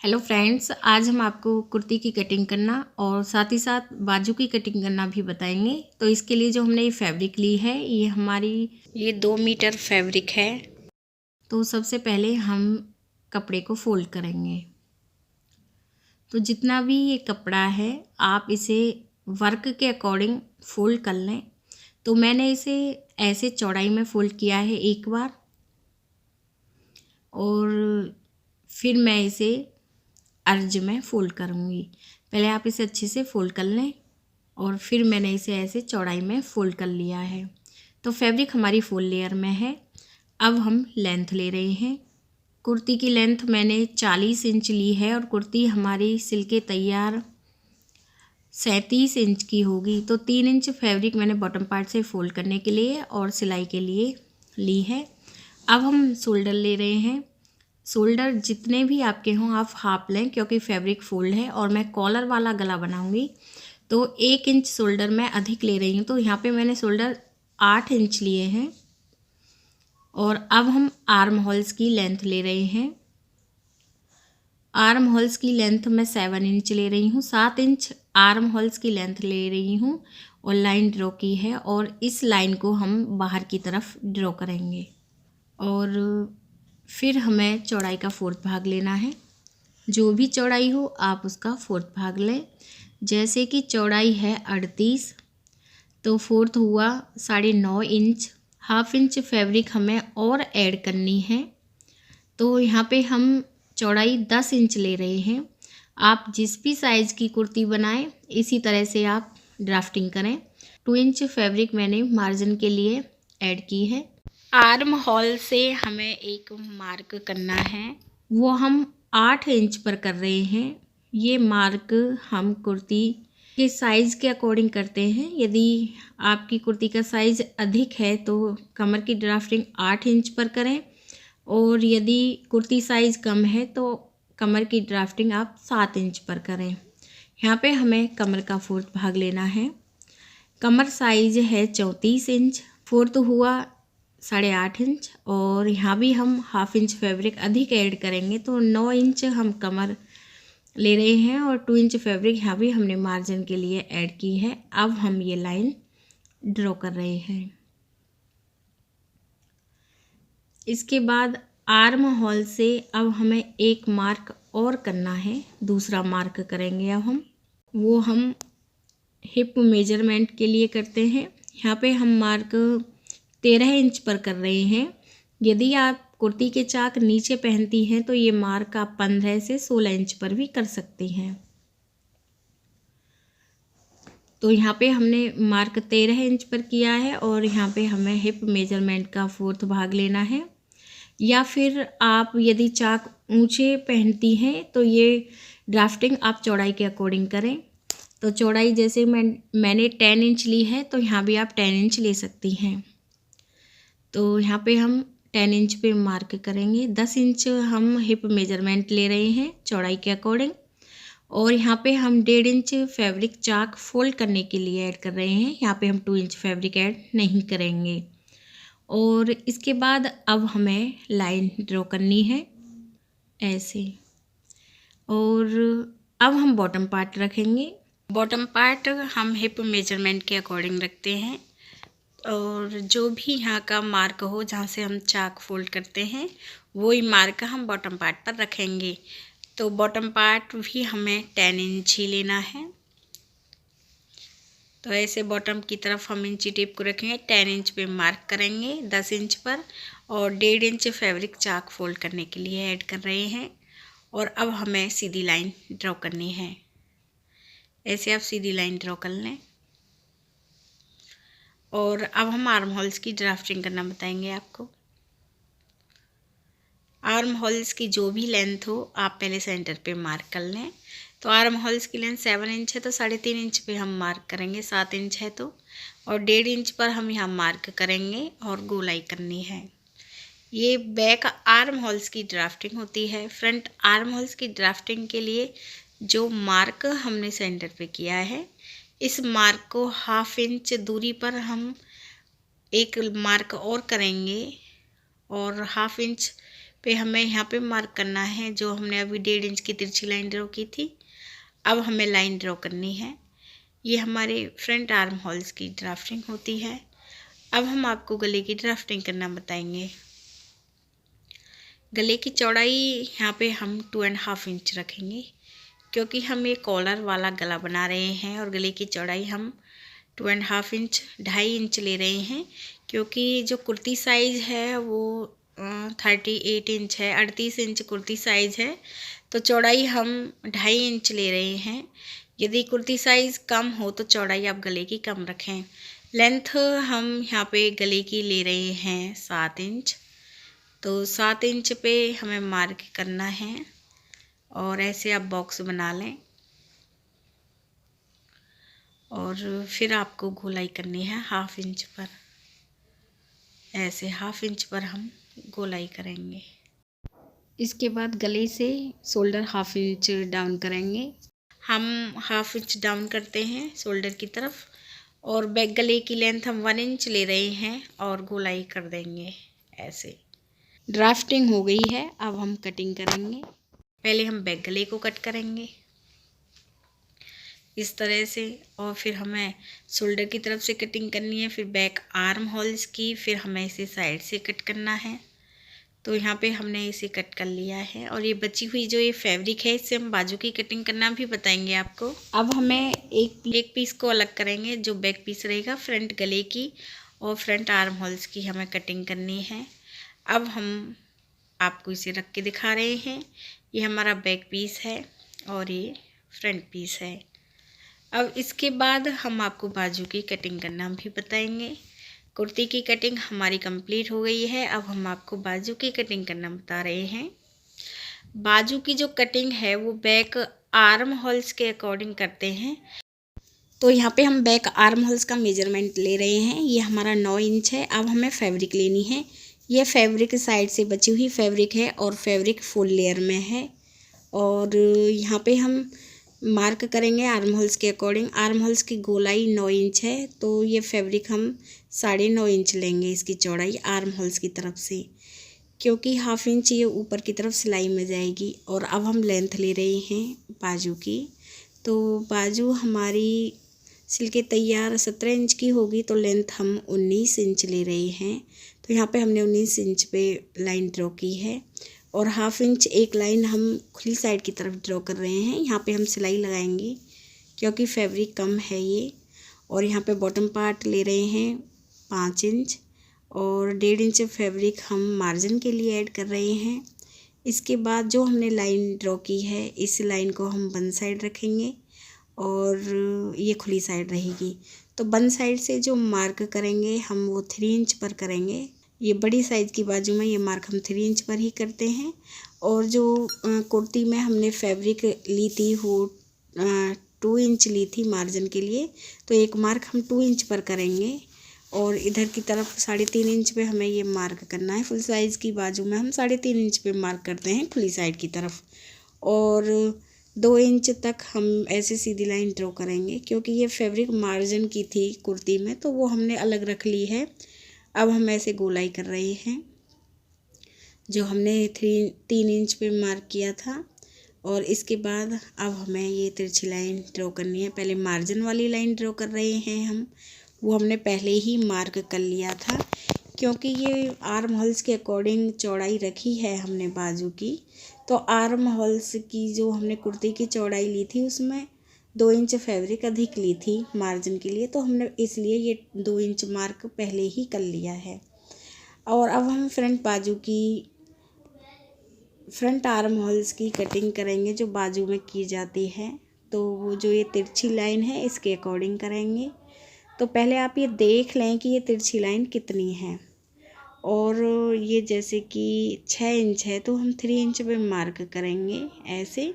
Hello friends, आज हम आपको कुर्ती की कटिंग करना और साथ ही साथ बाजू की कटिंग करना भी बताएंगे। तो इसके लिए जो हमने ये फैब्रिक ली है, ये 2 मीटर फैब्रिक है। तो सबसे पहले हम कपड़े को फोल्ड करेंगे। तो जितना भी ये कपड़ा है आप इसे वर्क के अकॉर्डिंग फोल्ड कर लें। तो मैंने इसे ऐसे चौड़ाई में फोल्ड किया है एक बार, और फिर मैं इसे अर्ज में फ़ोल्ड करूँगी। पहले आप इसे अच्छे से फ़ोल्ड कर लें और फिर मैंने इसे ऐसे चौड़ाई में फ़ोल्ड कर लिया है। तो फैब्रिक हमारी फुल लेयर में है। अब हम लेंथ ले रहे हैं। कुर्ती की लेंथ मैंने 40 इंच ली है और कुर्ती हमारी सिल के तैयार 37 इंच की होगी। तो 3 इंच फैब्रिक मैंने बॉटम पार्ट से फ़ोल्ड करने के लिए और सिलाई के लिए ली है। अब हम शोल्डर ले रहे हैं। शोल्डर जितने भी आपके हों आप हाफ लें, क्योंकि फैब्रिक फोल्ड है और मैं कॉलर वाला गला बनाऊंगी। तो 1 इंच शोल्डर मैं अधिक ले रही हूँ। तो यहाँ पे मैंने शोल्डर 8 इंच लिए हैं। और अब हम आर्म होल्स की लेंथ ले रहे हैं। आर्म होल्स की लेंथ मैं 7 इंच ले रही हूँ। 7 इंच आर्म होल्स की लेंथ ले रही हूँ और लाइन ड्रॉ की है, और इस लाइन को हम बाहर की तरफ ड्रॉ करेंगे। और फिर हमें चौड़ाई का 4th भाग लेना है। जो भी चौड़ाई हो आप उसका 4th भाग लें। जैसे कि चौड़ाई है 38, तो 4th हुआ 9.5 इंच। हाफ इंच फैब्रिक हमें और ऐड करनी है। तो यहाँ पे हम चौड़ाई 10 इंच ले रहे हैं। आप जिस भी साइज़ की कुर्ती बनाएं इसी तरह से आप ड्राफ्टिंग करें। 2 इंच फैब्रिक मैंने मार्जिन के लिए ऐड की है। आर्म होल से हमें एक मार्क करना है, वो हम 8 इंच पर कर रहे हैं। ये मार्क हम कुर्ती के साइज़ के अकॉर्डिंग करते हैं। यदि आपकी कुर्ती का साइज़ अधिक है तो कमर की ड्राफ्टिंग 8 इंच पर करें, और यदि कुर्ती साइज़ कम है तो कमर की ड्राफ्टिंग आप 7 इंच पर करें। यहाँ पे हमें कमर का 4th भाग लेना है। कमर साइज़ है 34 इंच, 4th हुआ 8.5 इंच, और यहाँ भी हम हाफ इंच फैब्रिक अधिक ऐड करेंगे। तो 9 इंच हम कमर ले रहे हैं और 2 इंच फैब्रिक यहाँ भी हमने मार्जिन के लिए ऐड की है। अब हम ये लाइन ड्रॉ कर रहे हैं। इसके बाद आर्म होल से अब हमें एक मार्क और करना है, दूसरा मार्क करेंगे अब वो हम हिप मेजरमेंट के लिए करते हैं। यहाँ पे हम मार्क 13 इंच पर कर रहे हैं। यदि आप कुर्ती के चाक नीचे पहनती हैं तो ये मार्क आप 15 से 16 इंच पर भी कर सकती हैं। तो यहाँ पे हमने मार्क 13 इंच पर किया है, और यहाँ पे हमें हिप मेजरमेंट का 4th भाग लेना है। या फिर आप यदि चाक ऊंचे पहनती हैं तो ये ड्राफ्टिंग आप चौड़ाई के अकॉर्डिंग करें। तो चौड़ाई जैसे मैंने 10 इंच ली है, तो यहाँ भी आप 10 इंच ले सकती हैं। तो यहाँ पे हम 10 इंच पे मार्क करेंगे। 10 इंच हम हिप मेजरमेंट ले रहे हैं चौड़ाई के अकॉर्डिंग, और यहाँ पे हम 1.5 इंच फैब्रिक चाक फोल्ड करने के लिए ऐड कर रहे हैं। यहाँ पे हम 2 इंच फैब्रिक ऐड नहीं करेंगे। और इसके बाद अब हमें लाइन ड्रॉ करनी है ऐसे, और अब हम बॉटम पार्ट रखेंगे। बॉटम पार्ट हम हिप मेजरमेंट के अकॉर्डिंग रखते हैं, और जो भी यहाँ का मार्क हो जहाँ से हम चाक फोल्ड करते हैं वही मार्क हम बॉटम पार्ट पर रखेंगे। तो बॉटम पार्ट भी हमें 10 इंच ही लेना है। तो ऐसे बॉटम की तरफ हम इंची टेप को रखेंगे, 10 इंच पे मार्क करेंगे 10 इंच पर, और 1.5 इंच फैब्रिक चाक फोल्ड करने के लिए ऐड कर रहे हैं। और अब हमें सीधी लाइन ड्रॉ करनी है। ऐसे आप सीधी लाइन ड्रॉ कर लें। और अब हम आर्म होल्स की ड्राफ्टिंग करना बताएंगे आपको। आर्म होल्स की जो भी लेंथ हो आप पहले सेंटर पे मार्क कर लें। तो आर्म होल्स की लेंथ 7 इंच है, तो 3.5 इंच पे हम मार्क करेंगे। 7 इंच है तो, और 1.5 इंच पर हम यहाँ मार्क करेंगे और गोलाई करनी है। ये बैक आर्म होल्स की ड्राफ्टिंग होती है। फ्रंट आर्म होल्स की ड्राफ्टिंग के लिए जो मार्क हमने सेंटर पे किया है, इस मार्क को हाफ इंच दूरी पर हम एक मार्क और करेंगे, और हाफ इंच पे हमें यहाँ पे मार्क करना है। जो हमने अभी 1.5 इंच की तिरछी लाइन ड्रॉ की थी, अब हमें लाइन ड्रॉ करनी है। ये हमारे फ्रंट आर्म होल्स की ड्राफ्टिंग होती है। अब हम आपको गले की ड्राफ्टिंग करना बताएंगे। गले की चौड़ाई यहाँ पे हम 2.5 इंच रखेंगे, क्योंकि हम ये कॉलर वाला गला बना रहे हैं और गले की चौड़ाई हम 2.5 इंच 2.5 इंच ले रहे हैं, क्योंकि जो कुर्ती साइज़ है वो 38 इंच है, 38 इंच कुर्ती साइज़ है, तो चौड़ाई हम 2.5 इंच ले रहे हैं। यदि कुर्ती साइज़ कम हो तो चौड़ाई आप गले की कम रखें। लेंथ हम यहाँ पे गले की ले रहे हैं 7 इंच, तो 7 इंच पे हमें मार्क करना है और ऐसे आप बॉक्स बना लें और फिर आपको गोलाई करनी है 1/2 इंच पर। ऐसे 1/2 इंच पर हम गोलाई करेंगे। इसके बाद गले से शोल्डर 1/2 इंच डाउन करेंगे। हम 1/2 इंच डाउन करते हैं शोल्डर की तरफ और बैक गले की लेंथ हम 1 इंच ले रहे हैं और गोलाई कर देंगे। ऐसे ड्राफ्टिंग हो गई है। अब हम कटिंग करेंगे। पहले हम बैक गले को कट करेंगे इस तरह से, और फिर हमें शोल्डर की तरफ से कटिंग करनी है, फिर बैक आर्म होल्स की, फिर हमें इसे साइड से कट करना है। तो यहाँ पे हमने इसे कट कर लिया है और ये बची हुई जो ये फैब्रिक है, इससे हम बाजू की कटिंग करना भी बताएंगे आपको। अब हमें एक पीस को अलग करेंगे, जो बैक पीस रहेगा फ्रंट गले की और फ्रंट आर्म होल्स की हमें कटिंग करनी है। अब हम आपको इसे रख के दिखा रहे हैं। ये हमारा बैक पीस है और ये फ्रंट पीस है। अब इसके बाद हम आपको बाजू की कटिंग करना भी बताएंगे। कुर्ती की कटिंग हमारी कंप्लीट हो गई है। अब हम आपको बाजू की कटिंग करना बता रहे हैं। बाजू की जो कटिंग है वो बैक आर्म होल्स के अकॉर्डिंग करते हैं। तो यहाँ पे हम बैक आर्म होल्स का मेजरमेंट ले रहे हैं। ये हमारा 9 इंच है। अब हमें फैब्रिक लेनी है। ये फैब्रिक साइड से बची हुई फैब्रिक है और फैब्रिक फुल लेयर में है। और यहाँ पे हम मार्क करेंगे आर्म होल्स के अकॉर्डिंग। आर्म होल्स की गोलाई 9 इंच है, तो ये फैब्रिक हम 9.5 इंच लेंगे इसकी चौड़ाई आर्म होल्स की तरफ से, क्योंकि 1/2 इंच ये ऊपर की तरफ सिलाई में जाएगी। और अब हम लेंथ ले रहे हैं बाजू की। तो बाजू हमारी सिल के तैयार 17 इंच की होगी, तो लेंथ हम 19 इंच ले रहे हैं। तो यहाँ पे हमने 19 इंच पे लाइन ड्रॉ की है और 1/2 इंच एक लाइन हम खुली साइड की तरफ ड्रॉ कर रहे हैं। यहाँ पे हम सिलाई लगाएंगे क्योंकि फैब्रिक कम है ये। और यहाँ पे बॉटम पार्ट ले रहे हैं 5 इंच और 1.5 इंच फैब्रिक हम मार्जिन के लिए ऐड कर रहे हैं। इसके बाद जो हमने लाइन ड्रॉ की है, इस लाइन को हम बंद साइड रखेंगे और ये खुली साइड रहेगी। तो बंद साइड से जो मार्क करेंगे हम वो 3 इंच पर करेंगे। ये बड़ी साइज़ की बाजू में ये मार्क हम 3 इंच पर ही करते हैं। और जो कुर्ती में हमने फैब्रिक ली थी वो 2 इंच ली थी मार्जिन के लिए, तो एक मार्क हम 2 इंच पर करेंगे। और इधर की तरफ 3.5 इंच पे हमें ये मार्क करना है। फुल साइज़ की बाजू में हम 3.5 इंच पे मार्क करते हैं खुली साइड की तरफ। और 2 इंच तक हम ऐसे सीधी लाइन ड्रॉ करेंगे, क्योंकि ये फैब्रिक मार्जिन की थी कुर्ती में, तो वो हमने अलग रख ली है। अब हम ऐसे गोलाई कर रहे हैं जो हमने 3 इंच पे मार्क किया था। और इसके बाद अब हमें ये तिरछी लाइन ड्रॉ करनी है। पहले मार्जिन वाली लाइन ड्रॉ कर रहे हैं हम, वो हमने पहले ही मार्क कर लिया था, क्योंकि ये आर्म होल्स के अकॉर्डिंग चौड़ाई रखी है हमने बाजू की। तो आर्म होल्स की जो हमने कुर्ती की चौड़ाई ली थी उसमें 2 इंच फैब्रिक अधिक ली थी मार्जिन के लिए, तो हमने इसलिए ये 2 इंच मार्क पहले ही कर लिया है। और अब हम फ्रंट आर्म होल्स की कटिंग करेंगे जो बाजू में की जाती है। तो वो जो ये तिरछी लाइन है इसके अकॉर्डिंग करेंगे। तो पहले आप ये देख लें कि ये तिरछी लाइन कितनी है। और ये जैसे कि 6 इंच है, तो हम 3 इंच पे मार्क करेंगे ऐसे।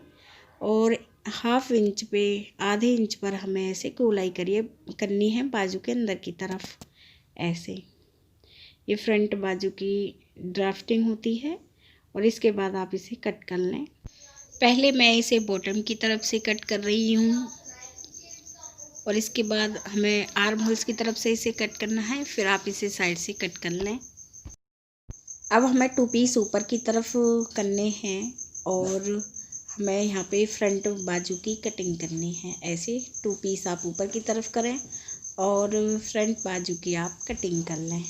और 1/2 इंच पे, आधे इंच पर हमें ऐसे गोलाई करनी है बाजू के अंदर की तरफ ऐसे। ये फ्रंट बाजू की ड्राफ्टिंग होती है और इसके बाद आप इसे कट कर लें। पहले मैं इसे बॉटम की तरफ से कट कर रही हूँ और इसके बाद हमें आर्म होल्स की तरफ से इसे कट करना है, फिर आप इसे साइड से कट कर लें। अब हमें 2 पीस ऊपर की तरफ करने हैं और हमें यहाँ पे फ्रंट बाजू की कटिंग करनी है। ऐसे 2 पीस आप ऊपर की तरफ करें और फ्रंट बाजू की आप कटिंग कर लें।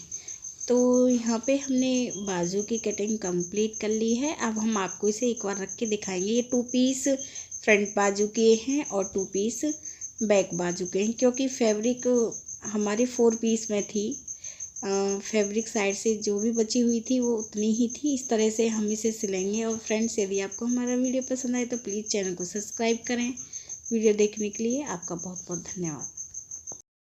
तो यहाँ पे हमने बाजू की कटिंग कंप्लीट कर ली है। अब हम आपको इसे एक बार रख के दिखाएंगे। ये 2 पीस फ्रंट बाजू के हैं और 2 पीस बैक बाजू के हैं, क्योंकि फैब्रिक हमारे 4 पीस में थी। फैब्रिक साइड से जो भी बची हुई थी वो उतनी ही थी। इस तरह से हम इसे सिलेंगे। और फ्रेंड्स, यदि आपको हमारा वीडियो पसंद आए तो प्लीज़ चैनल को सब्सक्राइब करें। वीडियो देखने के लिए आपका बहुत बहुत धन्यवाद।